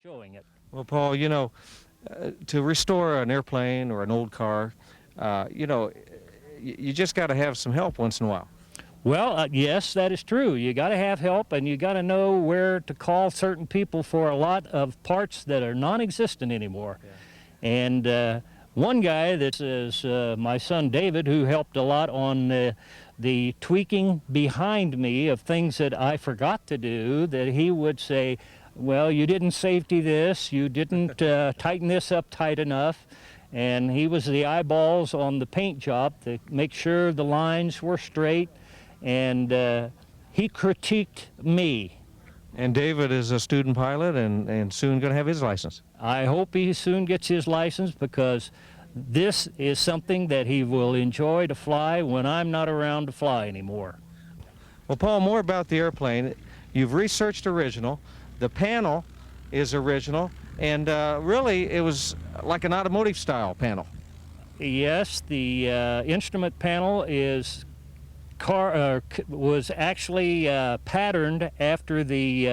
showing it. Well, Paul, to restore an airplane or an old car, you just got to have some help once in a while. Well, yes, that is true. You got to have help, and you got to know where to call certain people for a lot of parts that are non-existent anymore. Yeah. And one guy that is my son David, who helped a lot on the tweaking behind me of things that I forgot to do, that he would say, well, you didn't safety this, you didn't tighten this up tight enough. And he was the eyeballs on the paint job to make sure the lines were straight. And he critiqued me. And David is a student pilot and soon going to have his license. I hope he soon gets his license, because this is something that he will enjoy to fly when I'm not around to fly anymore. Well, Paul, more about the airplane. You've researched original. The panel is original, and really it was like an automotive style panel. Yes, the instrument panel is was actually patterned after the,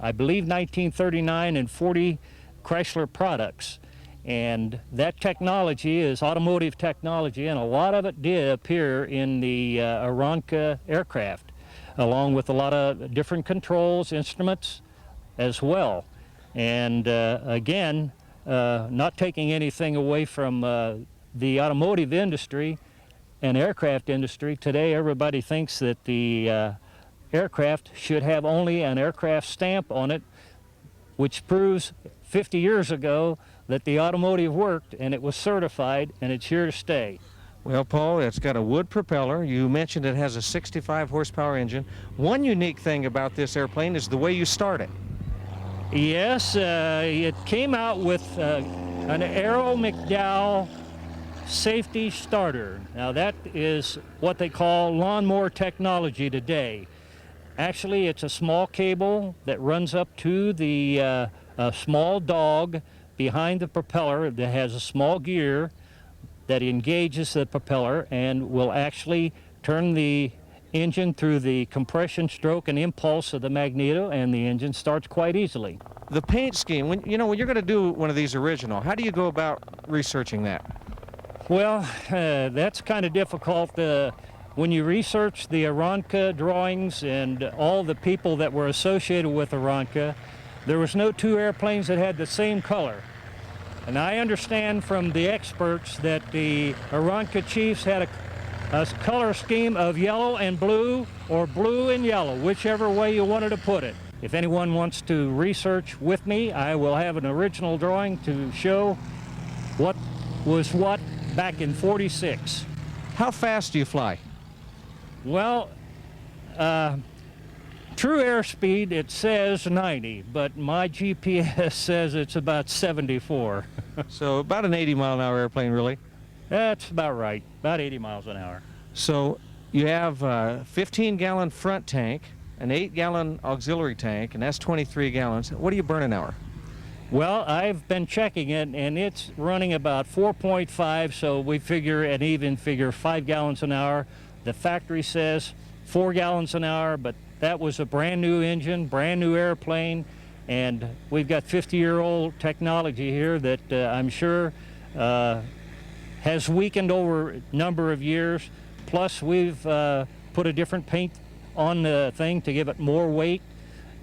I believe, 1939 and 40 Chrysler products. And that technology is automotive technology, and a lot of it did appear in the Aeronca aircraft, along with a lot of different controls, instruments as well. And again, not taking anything away from the automotive industry and aircraft industry, today everybody thinks that the aircraft should have only an aircraft stamp on it, which proves 50 years ago that the automotive worked and it was certified, and it's here to stay. Well, Paul, it's got a wood propeller. You mentioned it has a 65 horsepower engine. One unique thing about this airplane is the way you start it. Yes, it came out with an Aero safety starter. Now that is what they call lawnmower technology today. Actually, it's a small cable that runs up to the small dog behind the propeller that has a small gear that engages the propeller and will actually turn the engine through the compression stroke and impulse of the magneto, and the engine starts quite easily. The paint scheme, when you're going to do one of these original, how do you go about researching that? Well, that's kind of difficult. When you research the Aeronca drawings and all the people that were associated with Aeronca, there was no two airplanes that had the same color. And I understand from the experts that the Aeronca Chiefs had a color scheme of yellow and blue, or blue and yellow, whichever way you wanted to put it. If anyone wants to research with me, I will have an original drawing to show what was what back in '46. How fast do you fly? Well, true airspeed, it says 90, but my GPS says it's about 74. So about an 80-mile-an-hour airplane, really? That's about right, about 80 miles an hour. So you have a 15-gallon front tank, an 8-gallon auxiliary tank, and that's 23 gallons. What do you burn an hour? Well, I've been checking it, and it's running about 4.5, so we figure an even figure 5 gallons an hour. The factory says 4 gallons an hour, but that was a brand new engine, brand new airplane, and we've got 50-year-old technology here that I'm sure has weakened over a number of years. Plus, we've put a different paint on the thing to give it more weight.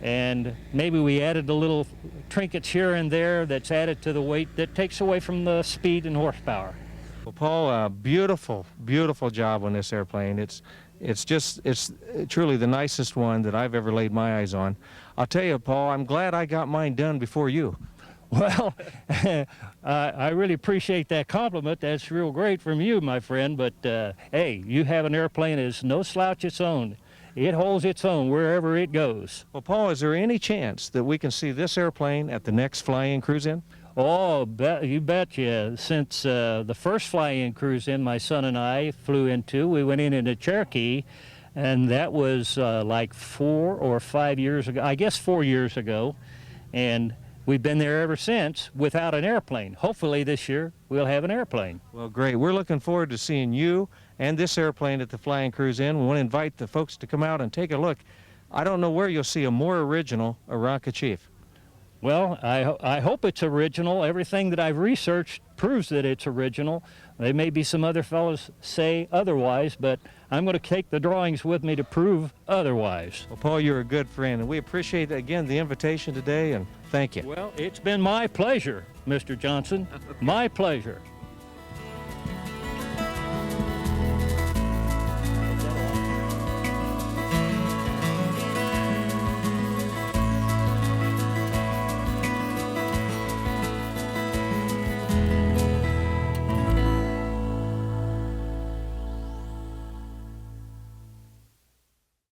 And maybe we added a little trinkets here and there that's added to the weight that takes away from the speed and horsepower. Well, Paul, beautiful, beautiful job on this airplane. It's truly the nicest one that I've ever laid my eyes on. I'll tell you, Paul, I'm glad I got mine done before you. Well, I really appreciate that compliment. That's real great from you, my friend. But hey, you have an airplane that's no slouch its own. It holds its own wherever it goes. Well, Paul, is there any chance that we can see this airplane at the next fly-in cruise-in? Oh, you betcha. Since the first fly-in cruise-in my son and I flew into, we went in a Cherokee, and that was like 4 or 5 years ago, I guess 4 years ago, and we've been there ever since without an airplane. Hopefully this year we'll have an airplane. Well, great. We're looking forward to seeing you and this airplane at the Flying Cruise-In. We want to invite the folks to come out and take a look. I don't know where you'll see a more original Aeronca Chief. Well, I hope it's original. Everything that I've researched proves that it's original. There may be some other fellows say otherwise, but I'm going to take the drawings with me to prove otherwise. Well, Paul, you're a good friend, and we appreciate, again, the invitation today, and thank you. Well, it's been my pleasure, Mr. Johnson. My pleasure.